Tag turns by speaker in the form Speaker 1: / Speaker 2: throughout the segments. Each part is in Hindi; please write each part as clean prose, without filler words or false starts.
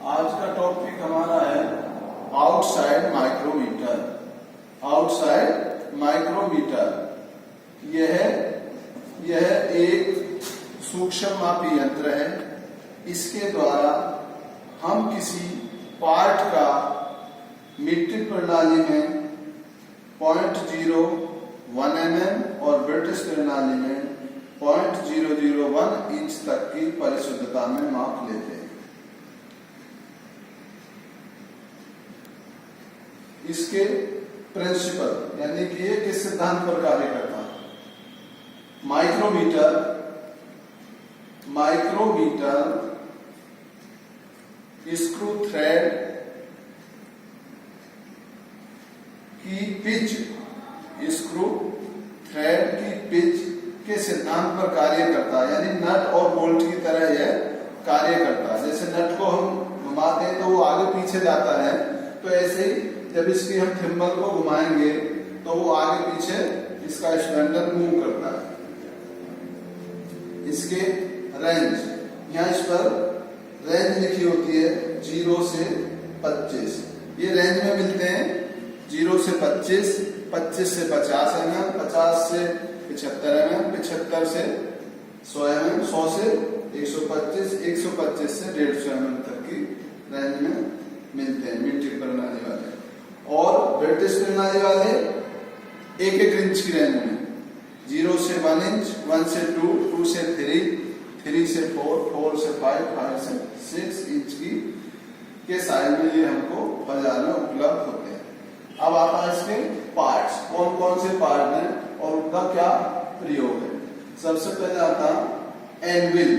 Speaker 1: आज का टॉपिक हमारा है आउटसाइड माइक्रोमीटर। आउटसाइड माइक्रोमीटर यह एक सूक्ष्म मापी यंत्र है। इसके द्वारा हम किसी पार्ट का मीट्रिक प्रणाली में 0.01 mm और ब्रिटिश प्रणाली में 0.001 इंच तक की परिशुद्धता में माप लेते हैं। इसके प्रिंसिपल यानी कि ये किस सिद्धांत पर कार्य करता है? माइक्रोमीटर स्क्रू थ्रेड की पिच, स्क्रू थ्रेड की पिच के सिद्धांत पर कार्य करता है, यानी नट और बोल्ट की तरह यह कार्य करता है। जैसे नट को हम घुमाते हैं तो वो आगे पीछे जाता है, तो ऐसे ही जब इसकी हम थिम्बल को घुमाएंगे तो वो आगे पीछे इसका स्पेंडल मूव करता है। इसके रेंज, यहाँ इस पर रेंज लिखी होती है 0 से 25। ये रेंज में मिलते हैं 0 से 25, 25 से 50 mm, 50 से 75 mm, 75 से 100 mm, 100 से 125, 125 से 150 mm तक की रेंज में मिलते हैं मीट्रिक प्रणाली वाले। और ब्रिटिश प्रणाली वाले 1-1 इंच की रेंज में 0 से 1 इंच, 1 से 2, 2 से 3, 3 से 4, 4 से 5, 5 से 6 इंच की के साइज में ये हमको बाजार में उपलब्ध होते हैं। अब आता है इसके पार्ट्स, कौन कौन से पार्ट हैं और उनका क्या प्रयोग है। सबसे पहले आता एनविल,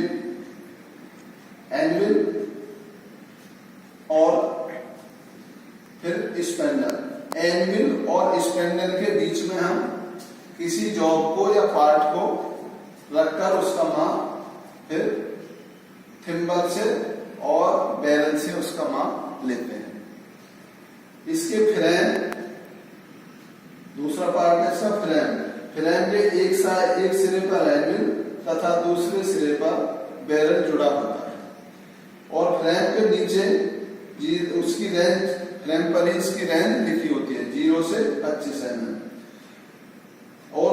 Speaker 1: और फिर स्पेंडल। एनविल और स्पेंडल के बीच में हम किसी जॉब को या पार्ट को रखकर उसका माप फिर थिम्बल से और बैरल से उसका माप लेते हैं। इसके फ्रेम, दूसरा पार्ट है इसका फ्रेम के एक सिरे पर एनविल तथा दूसरे सिरे पर बैरल जुड़ा होता है। और फ्रेम के नीचे उसकी रेंज, फ्रेम पर ही इसकी रेंज लिखी होती है 0 से 25 mm। और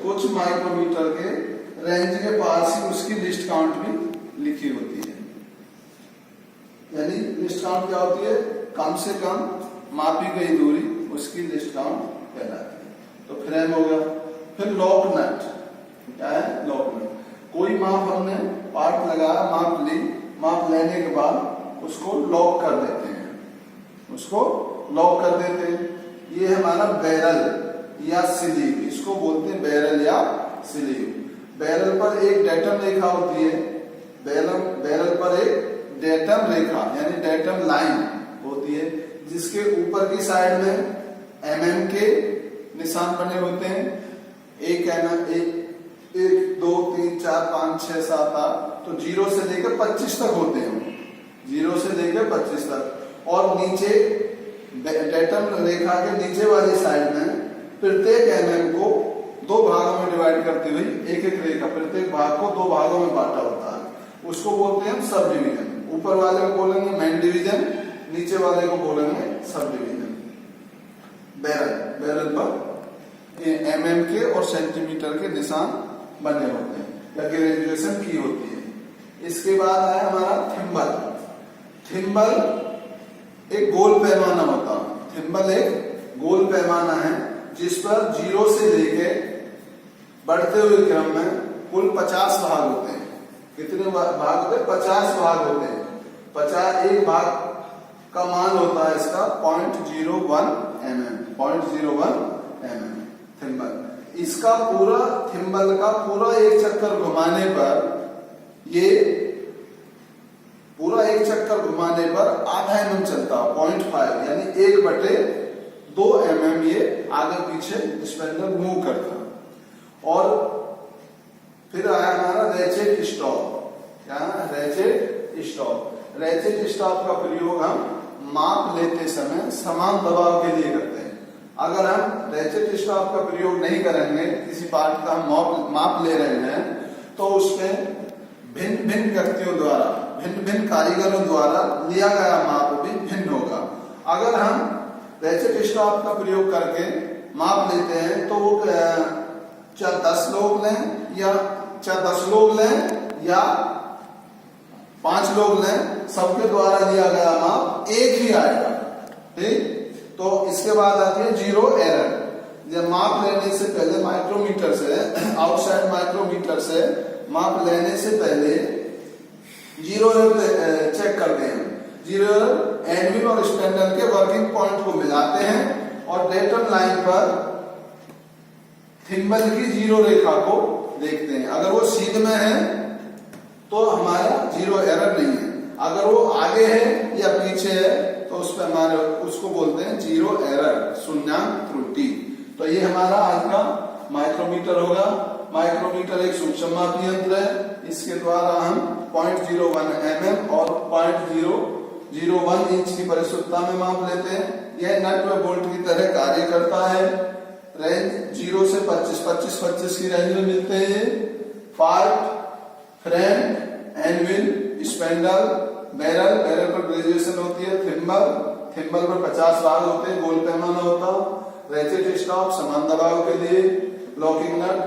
Speaker 1: कुछ माइक्रोमीटर के रेंज के पास ही उसकी लिस्ट काउंट भी लिखी होती है। यानी लिस्ट काउंट क्या होती है? कम से कम मापी गई दूरी, उसकी लिस्ट काउंट कहलाती है। तो फ्रेम हो गया। फिर लॉक नट, क्या है? Lock nut. कोई माप हमने पार्ट लगाया, माप लेने के बाद उसको लॉक कर देते हैं, ये हमारा बैरल या स्लीव, इसको बोलते हैं बैरल या स्लीव। बैरल पर एक डेटम रेखा होती है, बैरल पर एक डेटम रेखा यानी डेटम लाइन होती है, जिसके ऊपर की साइड में mm के निशान बने होते हैं। 1 mm, 1, 2, 3, 4, 5, 6, 7, 8, तो 0 से लेकर 25 तक होते हैं, 0 से लेकर 25 तक। और नीचे डेटम रेखा के नीचे वाली साइड में प्रत्येक mm को 2 भागों में डिवाइड करती हुई एक रेखा, प्रत्येक भाग को 2 भागों में बांटा होता है, उसको बोलते हैं सब डिवीजन। ऊपर वाले को बोलेंगे मेन डिवीजन, नीचे वाले को बोलेंगे सब डिवीजन। बैरल पर mm के और सेंटीमीटर के निशान बने होते हैं या ग्रेजुएशन की होती है। इसके बाद आया हमारा थिम्बल एक गोल पैमाना होता है। थिम्बल एक गोल पैमाना है जिस पर 0 से लेके बढ़ते हुए क्रम में कुल 50 भाग होते हैं। कितने भाग होते हैं? 50 भाग होते हैं। 50, एक भाग का मान होता है इसका 0.01 mm थिम्बल। इसका पूरा थिम्बल का पूरा एक चक्कर घुमाने पर, ये पूरा एक चक्कर घुमाने पर आधा mm चलता है, 0.5 यानी 1/2 mm ये आगे पीछे स्पेंडल मूव करता है। और फिर आया हमारा रैचेट स्टॉप। क्या? रैचेट स्टॉप का प्रयोग हम माप लेते समय समान दबाव के लिए करते हैं। अगर हम रैचेट स्टॉप का प्रयोग नहीं करेंगे, किसी पार्ट का हम माप ले रहे हैं, तो उसमें भिन्न भिन्न व्यक्तियों द्वारा भिन्न भिन्न कारीगरों द्वारा लिया गया माप भी भिन्न होगा। अगर हम रेचेट स्टॉप का प्रयोग करके माप लेते हैं तो वो चाहे 10 लोग लें या 5 लोग लें, सबके द्वारा लिया गया माप एक ही आएगा। ठीक, तो इसके बाद आती है जीरो एरर। जब माप लेने से पहले माइक्रोमीटर से, आउटसाइड माइक्रोमीटर से माप लेने से पहले जीरो एरर चेक करते हैं। जीरो एरर एनविल और स्पेंडल के वर्किंग पॉइंट को मिलाते हैं और डेटम लाइन पर थिम्बल की जीरो रेखा को देखते हैं। अगर वो सीध में है तो हमारा जीरो एरर नहीं है, अगर वो आगे है या पीछे है तो उस पर हमारे उसको बोलते हैं जीरो एरर, शून्याङ्क त्रुटि। तो ये हमारा आज का माइक्रोमीटर होगा। माइक्रोमीटर एक सूक्ष्म मापी यंत्र है, इसके द्वारा हम 0.01 mm और 0.001 इंच की परिशुद्धता में माप लेते हैं। यह नट व बोल्ट की तरह कार्य करता है। रेंज 0 से 25 की रेंज में मिलते हैं। Part, frame, anvil, spindle, barrel पर ग्रेजुएशन होती है, थिम्बल पर 50 भाग होते हैं, गोल पैमाना होता। रेचेट स्टॉप समान दबाव के लिए, लॉकिंग नट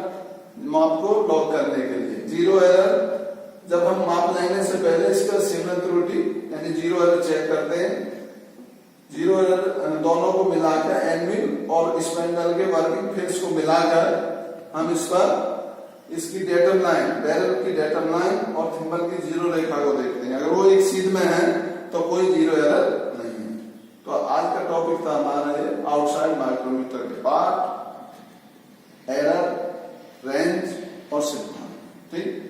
Speaker 1: माप को लॉक करने के लिए। जीरो एरर, जब हम माप लेने से पहले इसका सीमन त्रुटि यानी जीरो एरर चेक करते हैं। जीरो एरर दोनों को मिलाकर एनविल और स्पेंडल के वर्किंग फेस को मिलाकर हम इस पर इसकी डेटम लाइन, बैरल की डेटम लाइन और थिम्बल की जीरो रेखा को देखते हैं। अगर वो एक सीध में है तो कोई जीरो एरर नहीं है। तो आज का टॉपिक था हमारा ये आउटसाइड माइक्रोमीटर के पार्ट, एरर, रेंज और सिद्धांत। ठीक।